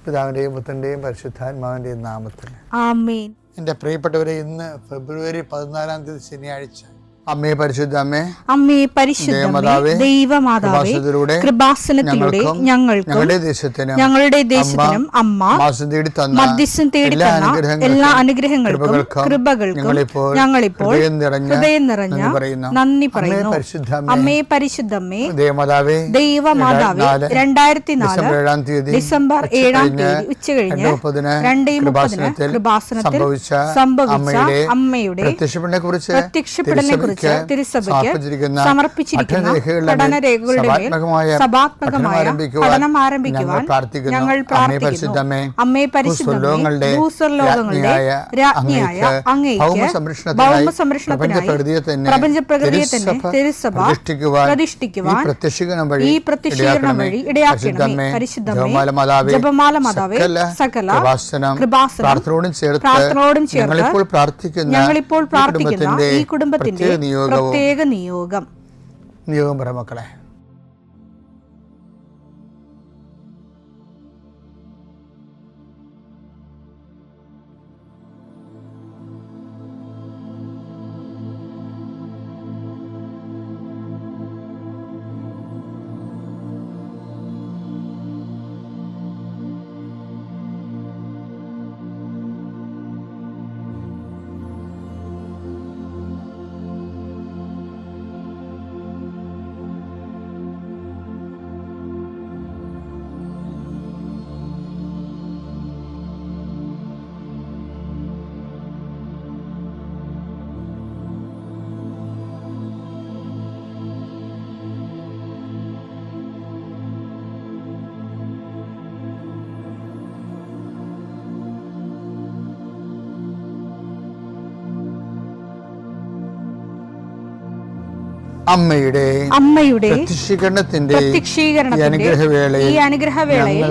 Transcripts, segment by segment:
പിതാവിൻ്റെയും പുത്രൻ്റെയും പരിശുദ്ധാത്മാവിൻ്റെയും നാമത്തിൽ ആമേൻ. എൻ്റെ പ്രിയപ്പെട്ടവരെ, ഇന്ന് ഫെബ്രുവരി 14 ശനിയാഴ്ച. അമ്മേ പരിശുദ്ധ അമ്മേ, അമ്മേ പരിശുദ്ധമേ, ദൈവമാതാവേ, കൃപാസനത്തിലൂടെ ഞങ്ങൾക്കും ഞങ്ങളുടെ ദേശത്തിനും അമ്മ മധ്യസ്ഥം തേടി തന്ന എല്ലാ അനുഗ്രഹങ്ങൾക്കും കൃപകൾക്കും ഞങ്ങളിപ്പോൾ ഹൃദയം നിറഞ്ഞ നന്ദി പറയുന്നു. അമ്മേ പരിശുദ്ധമേ, ദൈവമാതാവേ, 2004 ഡിസംബർ 7 ഉച്ചകഴിഞ്ഞ് 2:30 കൃപാസനത്തിൽ സംഭവിച്ച അമ്മയുടെ പ്രത്യക്ഷപ്പെടലിനെ കുറിച്ച് തിരുസഭയ്ക്ക് സമർപ്പിച്ചിരിക്കുന്ന പഠനരേഖകളുടെ മേൽ സഭാത്മകമായ പഠനം ആരംഭിക്കുവാൻ ഞങ്ങൾ പ്രാർത്ഥിക്കുന്നു. അമ്മേ പരിശുദ്ധമേ, ഭൂസ്വർലോകങ്ങളുടെ രാജ്ഞിയായ അങ്ങേയ്ക്ക് ഭൗമസംരക്ഷണത്തിനായി പ്രപഞ്ചപ്രകൃതിയെ തന്നെ തിരുസഭ പ്രതിഷ്ഠിക്കുവാൻ ഈ പ്രത്യക്ഷീകരണം വഴി ഇടയാക്കണമേ. പരിശുദ്ധമേ, ജപമാല മാതാവേ, സകല കൃപാസനം പ്രാർത്ഥനയോടും ചേർത്ത് ഞങ്ങളിപ്പോൾ പ്രാർത്ഥിക്കുന്ന ഈ കുടുംബത്തിന്റെ പ്രത്യേക നിയോഗം പറ മക്കളെ. അമ്മയുടെ പ്രത്യക്ഷീകരണത്തിന്റെ ഈ അനുഗ്രഹവേളയിൽ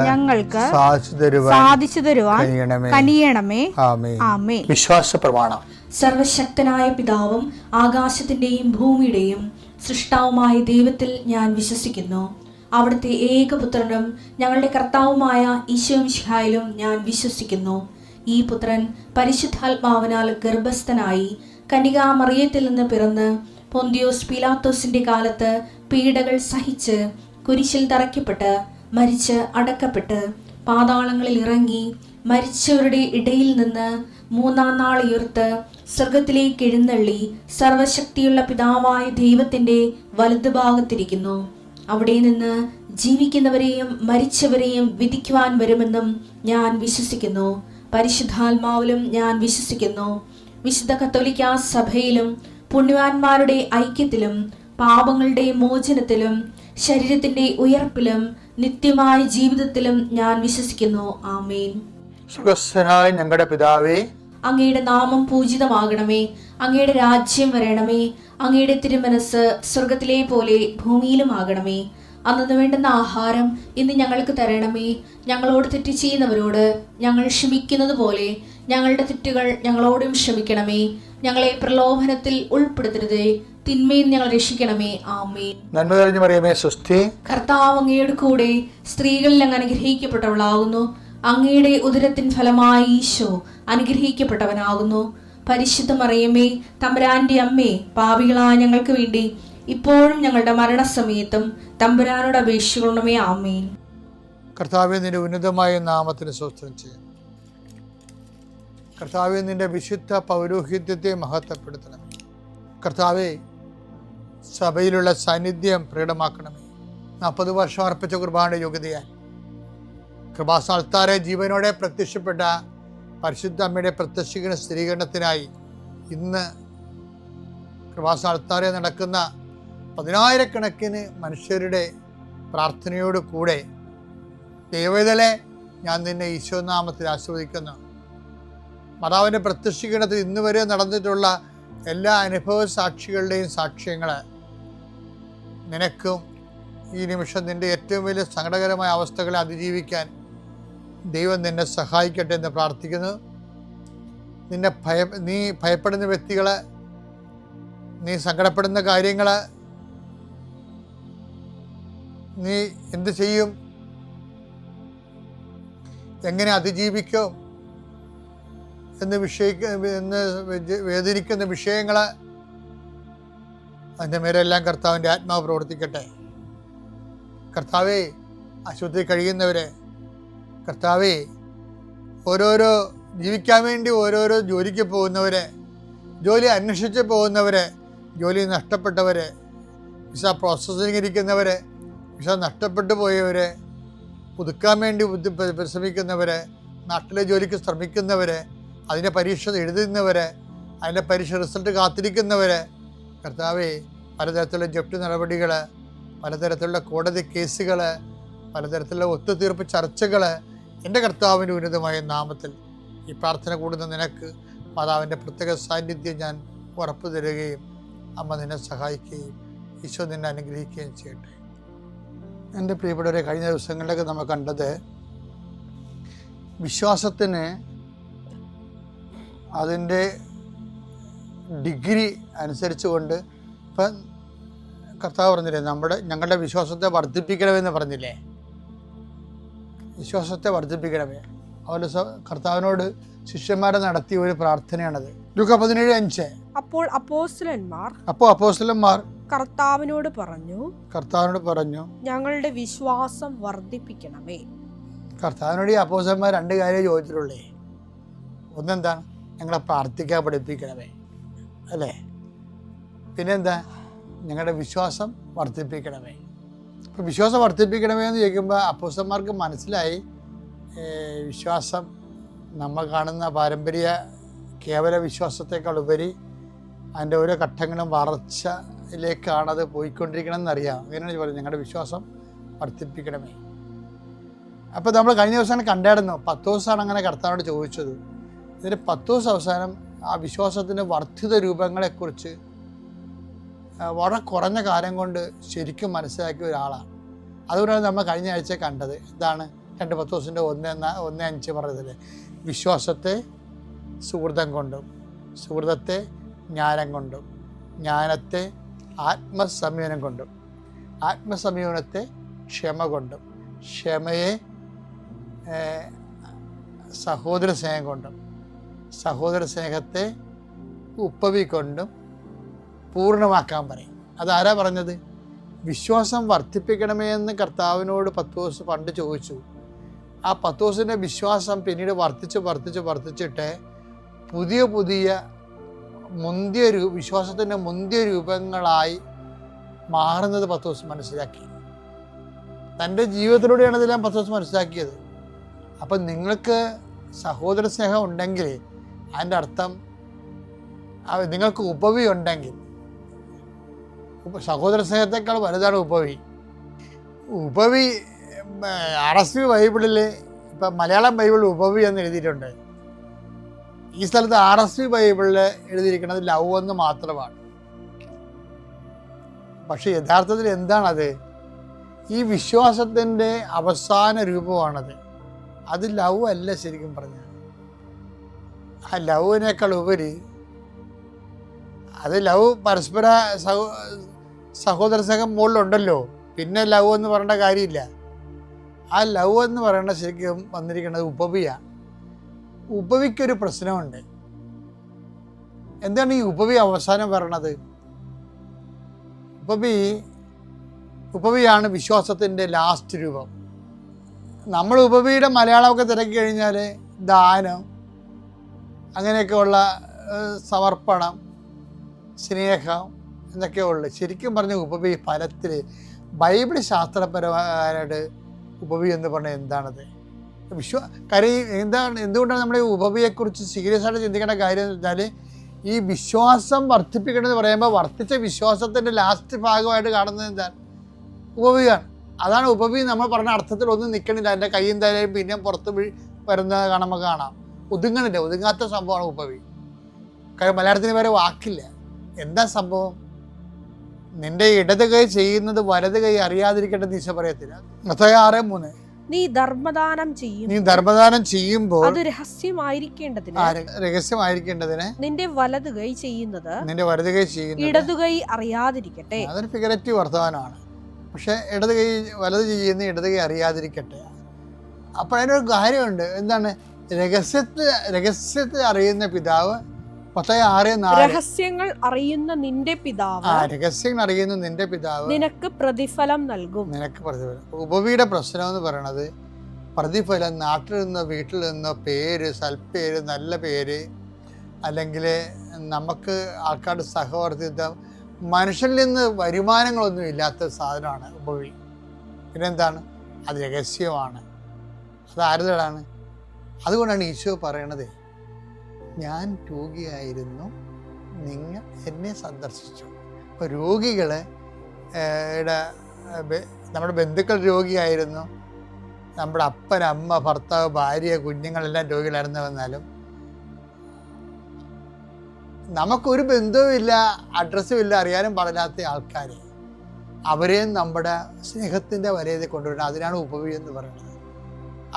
ഞങ്ങൾക്ക് സാധിച്ചു തരുവാൻ കനിയണമേ. ആമേൻ. വിശ്വാസ പ്രമാണം. സർവശക്തനായ പിതാവും ആകാശത്തിന്റെയും ഭൂമിയുടെയും സൃഷ്ടാവുമായ ദൈവത്തിൽ ഞാൻ വിശ്വസിക്കുന്നു. അവിടുത്തെ ഏകപുത്രനും ഞങ്ങളുടെ കർത്താവുമായ ഈശോമിശിഹായിലും ഞാൻ വിശ്വസിക്കുന്നു. ഈ പുത്രൻ പരിശുദ്ധാത്മാവിനാൽ ഗർഭസ്ഥനായി കന്യകാമറിയത്തിൽ നിന്ന് പിറന്ന് പൊന്തിയോസ് പീലാത്തോസിന്റെ കാലത്ത് പീഡകൾ സഹിച്ച് കുരിശിൽ തറയ്ക്കപ്പെട്ട് മരിച്ച് അടക്കപ്പെട്ട് പാതാളങ്ങളിൽ ഇറങ്ങി മരിച്ചവരുടെ ഇടയിൽ നിന്ന് 3-ാം നാൾ ഉയർത്ത് സ്വർഗത്തിലേക്ക് എഴുന്നള്ളി സർവശക്തിയുള്ള പിതാവായ ദൈവത്തിന്റെ വലതുഭാഗത്തിരിക്കുന്നു. അവിടെ നിന്ന് ജീവിക്കുന്നവരെയും മരിച്ചവരെയും വിധിക്കുവാൻ വരുമെന്നും ഞാൻ വിശ്വസിക്കുന്നു. പരിശുദ്ധാത്മാവിലും ഞാൻ വിശ്വസിക്കുന്നു. വിശുദ്ധ കത്തോലിക്കാ സഭയിലും പുണ്യവാന്മാരുടെ ഐക്യത്തിലും പാപങ്ങളുടെ മോചനത്തിലും ശരീരത്തിന്റെ ഉയർപ്പിലും നിത്യമായ ജീവിതത്തിലും ഞാൻ വിശ്വസിക്കുന്നു. ആമേൻ. സുഖസ്ഥനായ ഞങ്ങളുടെ പിതാവേ, അങ്ങയുടെ നാമം പൂജിതമാകണമേ. അങ്ങയുടെ രാജ്യം വരണമേ. അങ്ങയുടെ തിരുമനസ് സ്വർഗത്തിലെ പോലെ ഭൂമിയിലും ആകണമേ. അന്നു വേണ്ടുന്ന ആഹാരം ഇന്ന് ഞങ്ങൾക്ക് തരണമേ. ഞങ്ങളോട് തെറ്റ് ചെയ്യുന്നവരോട് ഞങ്ങൾ ക്ഷമിക്കുന്നത് പോലെ ഞങ്ങളുടെ തെറ്റുകൾ ഞങ്ങളോടും ക്ഷമിക്കണമേ. ഞങ്ങളെ പ്രലോഭനത്തിൽ ഉൾപ്പെടുത്തരുതേ, തിന്മയിൽ ഞങ്ങൾ രക്ഷിക്കണമേ. ആമേൻ. നന്മ നിറഞ്ഞ മറിയമേ, സ്വസ്തി. കർത്താവ് അങ്ങയുടെ കൂടെ സ്ത്രീകളിൽ അങ്ങ് അനുഗ്രഹിക്കപ്പെട്ടവളാകുന്നു. അങ്ങയുടെ ഉദരത്തിൻ ഫലമായി ഈശോ അനുഗ്രഹിക്കപ്പെട്ടവനാകുന്നു. പരിശുദ്ധ മറിയമേ, തമ്പുരാന്റെ അമ്മേ, പാപികളായ ഞങ്ങൾക്ക് വേണ്ടി ഇപ്പോഴും ഞങ്ങളുടെ മരണസമയത്തും തമ്പുരാനോട് അപേക്ഷിക്കണമേ. ആമേൻ. കർത്താവേ, നിന്റെ ഉന്നതമായ നാമത്തിന് സ്തോത്രം ചെയ്യാം. കർത്താവേ, നിന്റെ വിശുദ്ധ പൗരോഹിത്യത്തെ മഹത്വപ്പെടുത്തണമേ. കർത്താവേ, സഭയിലുള്ള സാന്നിധ്യം പ്രകടമാക്കണമേ. 40 വർഷം അർപ്പിച്ച കുർബാനയുടെ യോഗ്യതയാൽ കൃപാസ്ഥാനത്താരെ ജീവനോടെ പ്രത്യക്ഷപ്പെട്ട പരിശുദ്ധ അമ്മയുടെ പ്രത്യക്ഷീകരണ സ്ഥിരീകരണത്തിനായി ഇന്ന് കൃപാസ്ഥാനത്താരെ നടക്കുന്ന 10,000-കണക്കിന് മനുഷ്യരുടെ പ്രാർത്ഥനയോട് കൂടെ ദൈവവേദനെ ഞാൻ നിന്നെ ഈശോനാമത്തിൽ ആസ്വദിക്കുന്നു. മാതാവിൻ്റെ പ്രത്യക്ഷീകരണത്തിൽ ഇന്ന് വരെ നടന്നിട്ടുള്ള എല്ലാ അനുഭവ സാക്ഷികളുടെയും സാക്ഷ്യങ്ങൾ നിനക്കും ഈ നിമിഷം നിൻ്റെ ഏറ്റവും വലിയ സങ്കടകരമായ അവസ്ഥകളെ അതിജീവിക്കാൻ ദൈവം നിന്നെ സഹായിക്കട്ടെ എന്ന് പ്രാർത്ഥിക്കുന്നു. നീ ഭയപ്പെടുന്ന വ്യക്തികൾ, നീ സങ്കടപ്പെടുന്ന കാര്യങ്ങൾ, നീ എന്ത് ചെയ്യും, എങ്ങനെ അതിജീവിക്കും എന്ന് വേദനിക്കുന്ന വിഷയങ്ങൾ, അതിൻ്റെ മേലെല്ലാം കർത്താവിൻ്റെ ആത്മാവ് പ്രവർത്തിക്കട്ടെ. കർത്താവേ, ആശുപത്രി കഴിയുന്നവരെ, കർത്താവേ, ഓരോരോ ജീവിക്കാൻ വേണ്ടി ഓരോരോ ജോലിക്ക് പോകുന്നവരെ, ജോലി അന്വേഷിച്ച് പോകുന്നവരെ, ജോലി നഷ്ടപ്പെട്ടവരെ, വിസ പ്രോസസ്സിംഗ് ഇരിക്കുന്നവരെ, വിസ നഷ്ടപ്പെട്ടു പോയവരെ, പുതുക്കാൻ വേണ്ടി പരിശ്രമിക്കുന്നവരെ, നാട്ടിലെ ജോലിക്ക് ശ്രമിക്കുന്നവരെ, അതിൻ്റെ പരീക്ഷ എഴുതുന്നവരെ, അതിൻ്റെ പരീക്ഷ റിസൾട്ട് കാത്തിരിക്കുന്നവരെ, കർത്താവേ, പലതരത്തിലുള്ള ജപ്തി നടപടികൾ, പലതരത്തിലുള്ള കോടതി കേസുകൾ, പലതരത്തിലുള്ള ഒത്തുതീർപ്പ് ചർച്ചകൾ, എൻ്റെ കർത്താവിൻ്റെ ഉന്നതമായ നാമത്തിൽ ഈ പ്രാർത്ഥന കൂടുന്ന നിനക്ക് മാതാവിൻ്റെ പ്രത്യേക സാന്നിധ്യം ഞാൻ ഉറപ്പു തരികയും അമ്മ നിന്നെ സഹായിക്കുകയും ഈശോ നിന്നെ അനുഗ്രഹിക്കുകയും ചെയ്യട്ടെ. എൻ്റെ പ്രിയപ്പെട്ടവരെ, കഴിഞ്ഞ ദിവസങ്ങളിലൊക്കെ നമ്മൾ കണ്ടത് വിശ്വാസത്തിന് അതിൻ്റെ ഡിഗ്രി അനുസരിച്ചുകൊണ്ട്, ഇപ്പം കർത്താവ് പറഞ്ഞില്ലേ, ഞങ്ങളുടെ വിശ്വാസത്തെ വർദ്ധിപ്പിക്കണമെന്ന് പറഞ്ഞില്ലേ, വിശ്വാസത്തെ വർദ്ധിപ്പിക്കണമേ. അതുപോലെ കർത്താവിനോട് ശിഷ്യന്മാരെ നടത്തിയ ഒരു പ്രാർത്ഥനയാണത്. ലൂക്കാ 17:5. അപ്പോൾ അപ്പോസ്തലന്മാർ കർത്താവിനോട് പറഞ്ഞു, ഞങ്ങളുടെ വിശ്വാസം വർദ്ധിപ്പിക്കണമേ. കർത്താവിനോട് ഈ അപ്പോസ്തലന്മാർ 2 കാര്യം ചോദിച്ചിട്ടുള്ളേ. ഒന്നെന്താണ്? ഞങ്ങളെ പ്രാർത്ഥിക്കാൻ പഠിപ്പിക്കണമേ, അല്ലേ? പിന്നെന്താ? ഞങ്ങളുടെ വിശ്വാസം വർദ്ധിപ്പിക്കണമേ. അപ്പോൾ വിശ്വാസം വർദ്ധിപ്പിക്കണമേ എന്ന് ചോദിക്കുമ്പോൾ അപ്പോസ്തലന്മാർക്ക് മനസ്സിലായി, വിശ്വാസം നമ്മൾ കാണുന്ന പാരമ്പര്യ കേവല വിശ്വാസത്തെക്കാൾ ഉപരി അതിൻ്റെ ഓരോ ഘട്ടങ്ങളും വളർച്ചയിലേക്കാണത് പോയിക്കൊണ്ടിരിക്കണം എന്നറിയാം. അങ്ങനെയാണ് പറയുന്നത്, ഞങ്ങളുടെ വിശ്വാസം വർദ്ധിപ്പിക്കണമേ. അപ്പോൾ നമ്മൾ കഴിഞ്ഞ ദിവസം കണ്ടായിരുന്നു, പത്തോസാണ് അങ്ങനെ കർത്താവിനോട് ചോദിച്ചത്. ഇതിന് പത്തോസ് അവസാനം ആ വിശ്വാസത്തിൻ്റെ വർദ്ധിത രൂപങ്ങളെക്കുറിച്ച് വളരെ കുറഞ്ഞ കാലം കൊണ്ട് ശരിക്കും മനസ്സിലാക്കിയ ഒരാളാണ്. അതുകൊണ്ടാണ് നമ്മൾ കഴിഞ്ഞ ആഴ്ച കണ്ടത്. എന്താണ് 2 പത്തോസിൻ്റെ 1:5 പറഞ്ഞതില്ലേ? വിശ്വാസത്തെ സുഹൃതം കൊണ്ടും, സുഹൃതത്തെ ജ്ഞാനം കൊണ്ടും, ജ്ഞാനത്തെ ആത്മസംയമനം കൊണ്ടും, ആത്മസംയമനത്തെ ക്ഷമ കൊണ്ടും, ക്ഷമയെ സഹോദര സ്നേഹം കൊണ്ടും, സഹോദര സ്നേഹത്തെ ഉപ്പവി കൊണ്ടും പൂർണ്ണമാക്കാൻ പറയും. അതാരാ പറഞ്ഞത്? വിശ്വാസം വർദ്ധിപ്പിക്കണമേ എന്ന് കർത്താവിനോട് പത്തോസ് പണ്ട് ചോദിച്ചു. ആ പത്തോസിൻ്റെ വിശ്വാസം പിന്നീട് വർദ്ധിച്ചിട്ട് പുതിയ വിശ്വാസത്തിൻ്റെ മുന്തിയ രൂപങ്ങളായി മാറുന്നത് പത്തോസ് മനസ്സിലാക്കി. തൻ്റെ ജീവിതത്തിലൂടെയാണ് ഇതെല്ലാം പത്തോസ് മനസ്സിലാക്കിയത്. അപ്പം നിങ്ങൾക്ക് സഹോദര സ്നേഹം ഉണ്ടെങ്കിൽ അതിൻ്റെ അർത്ഥം നിങ്ങൾക്ക് ഉപവി ഉണ്ടെങ്കിൽ, സഹോദര സ്നേഹത്തെക്കാൾ വലുതാണ് ഉപവി. RSV ബൈബിളിൽ ഇപ്പം മലയാളം ബൈബിളിൽ ഉപവി എന്ന് എഴുതിയിട്ടുണ്ട്. ഈ സ്ഥലത്ത് RSV ബൈബിളിൽ എഴുതിയിരിക്കുന്നത് ലവ് എന്ന് മാത്രമാണ്. പക്ഷെ യഥാർത്ഥത്തിൽ എന്താണത്? ഈ വിശ്വാസത്തിൻ്റെ അവസാന രൂപമാണത്. അത് ലവ് അല്ല. ശരിക്കും പറഞ്ഞാൽ ആ ലവിനേക്കാൾ ഉപരി അത് ലവ് പരസ്പര സഹോദര സ്നേഹം മുകളിലുണ്ടല്ലോ, പിന്നെ ലവ് എന്ന് പറയേണ്ട കാര്യമില്ല. ആ ലവ് എന്ന് പറയുന്നത് ശരിക്കും വന്നിരിക്കുന്നത് ഉപവിയാണ്. ഉപവിക്കൊരു പ്രശ്നമുണ്ട്. എന്താണ് ഈ ഉപവി അവസാനം പറയണത്? ഉപവിയാണ് വിശ്വാസത്തിൻ്റെ ലാസ്റ്റ് രൂപം. നമ്മൾ ഉപവിയുടെ മലയാളമൊക്കെ തിരക്കി കഴിഞ്ഞാൽ ദാനം, അങ്ങനെയൊക്കെയുള്ള സമർപ്പണം, സ്നേഹം എന്നൊക്കെ ഉള്ളു. ശരിക്കും പറഞ്ഞ ഉപവി ഫലത്തിൽ ബൈബിൾ ശാസ്ത്രപരമായിട്ട് ഉപവി എന്ന് പറഞ്ഞാൽ എന്താണത്? എന്തുകൊണ്ടാണ് നമ്മൾ ഈ ഉപവിയെക്കുറിച്ച് സീരിയസ് ആയിട്ട് ചിന്തിക്കേണ്ട കാര്യം എന്ന് വെച്ചാൽ, ഈ വിശ്വാസം വർദ്ധിപ്പിക്കണമെന്ന് പറയുമ്പോൾ വർദ്ധിച്ച വിശ്വാസത്തിൻ്റെ ലാസ്റ്റ് ഭാഗമായിട്ട് കാണുന്നത് എന്താണ്? ഉപവിയാണ്. അതാണ് ഉപവി. നമ്മൾ പറഞ്ഞ അർത്ഥത്തിൽ ഒന്നും നിൽക്കണില്ല. എൻ്റെ കയ്യും തലയും പിന്നെ പുറത്ത് വരുന്നത് കാണുമ്പോൾ കാണാം. ഒതുങ്ങണില്ല. ഒതുങ്ങാത്ത സംഭവമാണ് ഉപവി. മലയാളത്തിന് വരെ വാക്കില്ല. എന്താ സംഭവം? നിന്റെ ഇടത് കൈ ചെയ്യുന്നത് വലത് കൈ അറിയാതിരിക്കട്ടെ എന്ന് ഈശോ പറയത്തില്ല. മത്തായി 6:3. നീ ധർമ്മദാനം ചെയ്യുമ്പോൾ അത് രഹസ്യമായിരിക്കേണ്ടതിന് നിന്റെ വലത് കൈ ചെയ്യുന്നത് ഇടതു കൈ അറിയാതിരിക്കട്ടെ. അതൊരു ഫിഗറേറ്റീവ് വർത്തമാനമാണ്. പക്ഷെ വലത് ചെയ്യുന്ന ഇടത് കൈ അറിയാതിരിക്കട്ടെ. അപ്പോൾ അതിനൊരു കാര്യമുണ്ട്. എന്താണ്? രഹസ്യത്തിൽ അറിയുന്ന പിതാവ്. 6:4 രഹസ്യങ്ങൾ അറിയുന്ന നിന്റെ പിതാവ് രഹസ്യങ്ങൾ അറിയുന്ന നിന്റെ പിതാവ് നിനക്ക് പ്രതിഫലം നൽകും. നിനക്ക് പ്രതിഫലം. ഉപവിയുടെ പ്രശ്നം എന്ന് പറയുന്നത് പ്രതിഫലം നാട്ടിൽ നിന്നോ വീട്ടിൽ നിന്നോ പേര്, സൽപ്പേര്, നല്ല പേര്, അല്ലെങ്കിൽ നമുക്ക് ആൾക്കാരുടെ സഹവർത്തിത്വം, മനുഷ്യനിൽ നിന്ന് വരുമാനങ്ങളൊന്നും ഇല്ലാത്ത സാധനമാണ് ഉപവി. പിന്നെന്താണ്? അത് രഹസ്യമാണ്. അത് ആരുടേതാണ്? അതുകൊണ്ടാണ് ഈശോ പറയണത്, ഞാൻ രോഗിയായിരുന്നു, നിങ്ങൾ എന്നെ സന്ദർശിച്ചു. ഇപ്പോൾ രോഗികൾ നമ്മുടെ ബന്ധുക്കൾ രോഗിയായിരുന്നു, നമ്മുടെ അപ്പൻ, അമ്മ, ഭർത്താവ്, ഭാര്യ, കുഞ്ഞുങ്ങളെല്ലാം രോഗികളായിരുന്നു വന്നാലും നമുക്കൊരു ബന്ധവുമില്ല, അഡ്രസ്സും ഇല്ല, അറിയാനും പാടില്ലാത്ത ആൾക്കാർ, അവരെയും നമ്മുടെ സ്നേഹത്തിൻ്റെ വലയത്തിൽ കൊണ്ടുവരണം. അതിനാണ് ഉപവി എന്ന് പറയുന്നത്.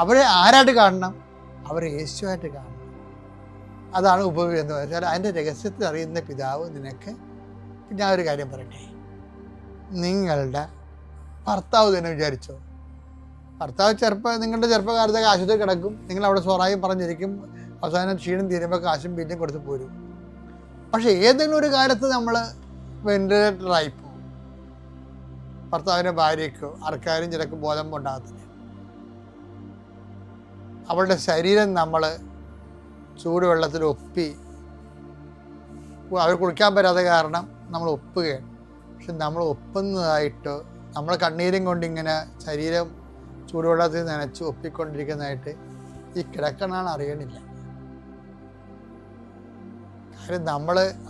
അവരെ ആരായിട്ട് കാണണം? അവരെ യേശുവായിട്ട് കാണണം. അതാണ് ഉപവി എന്ന് പറഞ്ഞാൽ അതിൻ്റെ രഹസ്യത്തിൽ അറിയുന്ന പിതാവ് നിനക്ക്. ഞാൻ ഒരു കാര്യം പറയട്ടെ, നിങ്ങളുടെ ഭർത്താവ് തന്നെ വിചാരിച്ചോ, ഭർത്താവ് നിങ്ങളുടെ ചെറുപ്പകാലത്തൊക്കെ ആശുപത്രി കിടക്കും, നിങ്ങൾ അവിടെ സ്വറായും പറഞ്ഞിരിക്കും, അവസാനം ക്ഷീണം തീരുമ്പോൾ കാശും ബില്ലും കൊടുത്ത് പോരും. പക്ഷേ ഏതെങ്കിലും ഒരു കാലത്ത് നമ്മൾ വെന്റിലേറ്ററായി പോകും. ഭർത്താവിൻ്റെ ഭാര്യയ്ക്കോ ആർക്കാരും ചിലക്ക് ബോധം ഉണ്ടാകത്തില്ല. അവളുടെ ശരീരം നമ്മൾ ചൂടുവെള്ളത്തിൽ ഒപ്പി, അവർ കുളിക്കാൻ പറ്റാത്ത കാരണം നമ്മൾ ഒപ്പുകയാണ്. പക്ഷെ നമ്മൾ ഒപ്പുന്നതായിട്ടോ നമ്മൾ കണ്ണീരും കൊണ്ടിങ്ങനെ ശരീരം ചൂടുവെള്ളത്തിൽ നനച്ച് ഒപ്പിക്കൊണ്ടിരിക്കുന്നതായിട്ട് ഈ കിടക്കണാണ് അറിയണില്ല. കാര്യം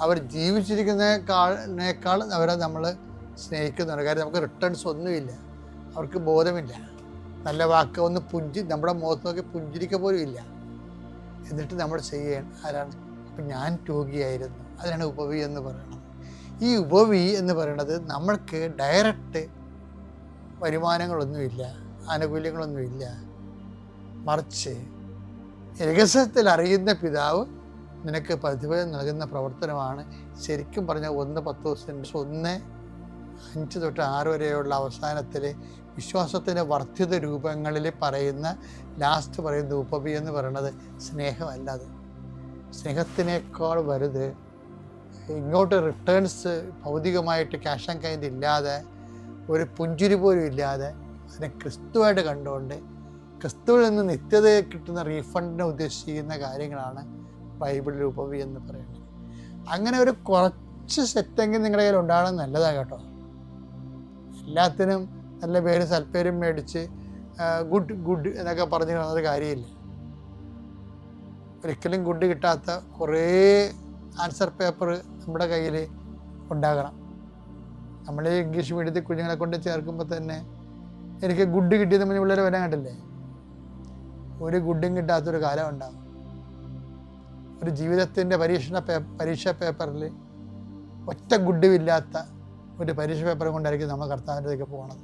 അവർ ജീവിച്ചിരിക്കുന്നതിനേക്കാൾ അവരെ നമ്മൾ സ്നേഹിക്കുന്നുണ്ട്. കാര്യം നമുക്ക് റിട്ടേൺസ് ഒന്നുമില്ല, അവർക്ക് ബോധമില്ല, നല്ല വാക്ക് ഒന്ന് നമ്മുടെ മുഖത്ത് നോക്കി പുഞ്ചിരിക്ക പോലും ഇല്ല. എന്നിട്ട് നമ്മൾ ചെയ്യണം ആരാണ്? അപ്പം ഞാൻ രോഗിയായിരുന്നു. അതിനാണ് ഉപവി എന്ന് പറയുന്നത്. ഈ ഉപവി എന്ന് പറയുന്നത് നമ്മൾക്ക് ഡയറക്റ്റ് വരുമാനങ്ങളൊന്നുമില്ല, ആനുകൂല്യങ്ങളൊന്നുമില്ല, മറിച്ച് രഹസ്യത്തിൽ അറിയുന്ന പിതാവ് നിനക്ക് പ്രതിഫലം നൽകുന്ന പ്രവർത്തനമാണ്. ശരിക്കും പറഞ്ഞാൽ 1:10 വരെയുള്ള അവസാനത്തിൽ വിശ്വാസത്തിൻ്റെ വർദ്ധിത രൂപങ്ങളിൽ പറയുന്ന ലാസ്റ്റ് പറയുന്ന ഉപവി എന്ന് പറയുന്നത് സ്നേഹമല്ലാതെ, സ്നേഹത്തിനേക്കാൾ വലുത് ഇങ്ങോട്ട് റിട്ടേൺസ് ഭൗതികമായിട്ട് ക്യാഷ് ആൻഡ് കൈൻഡ് ഇല്ലാതെ, ഒരു പുഞ്ചിരി പോലും ഇല്ലാതെ അതിനെ ക്രിസ്തുവായിട്ട് കണ്ടുകൊണ്ട് ക്രിസ്തുവിൽ നിന്ന് നിത്യതയെ കിട്ടുന്ന റീഫണ്ടിനെ ഉദ്ദേശിക്കുന്ന കാര്യങ്ങളാണ് ബൈബിളിൽ ഉപവി എന്ന് പറയുന്നത്. അങ്ങനെ ഒരു കുറച്ച് സെറ്റെങ്കിൽ നിങ്ങളുടെ കയ്യിൽ ഉണ്ടാകണം, നല്ലതാണ് കേട്ടോ. എല്ലാത്തിനും നല്ല പേരും സൽപ്പേരും മേടിച്ച് ഗുഡ് എന്നൊക്കെ പറഞ്ഞു ഒരു കാര്യമില്ല. ഒരിക്കലും ഗുഡ് കിട്ടാത്ത കുറേ ആൻസർ പേപ്പർ നമ്മുടെ കയ്യിൽ ഉണ്ടാകണം. നമ്മൾ ഇംഗ്ലീഷ് മീഡിയത്തിൽ കുഞ്ഞുങ്ങളെ കൊണ്ട് ചേർക്കുമ്പോൾ തന്നെ എനിക്ക് ഗുഡ് കിട്ടിയത് മുന്നേ പിള്ളേർ വരാൻ കണ്ടില്ലേ, ഒരു ഗുഡും കിട്ടാത്തൊരു കാലം ഉണ്ടാകും. ഒരു ജീവിതത്തിൻ്റെ പരീക്ഷാ പേപ്പറിൽ ഒറ്റ ഗുഡുമില്ലാത്ത ഒരു പരീക്ഷ പേപ്പർ കൊണ്ടായിരിക്കും നമ്മൾ കർത്താവിൻ്റെ അടുത്തേക്ക് പോകണത്.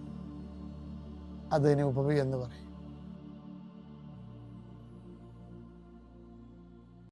അതിന് ഉപവി എന്ന് പറയും.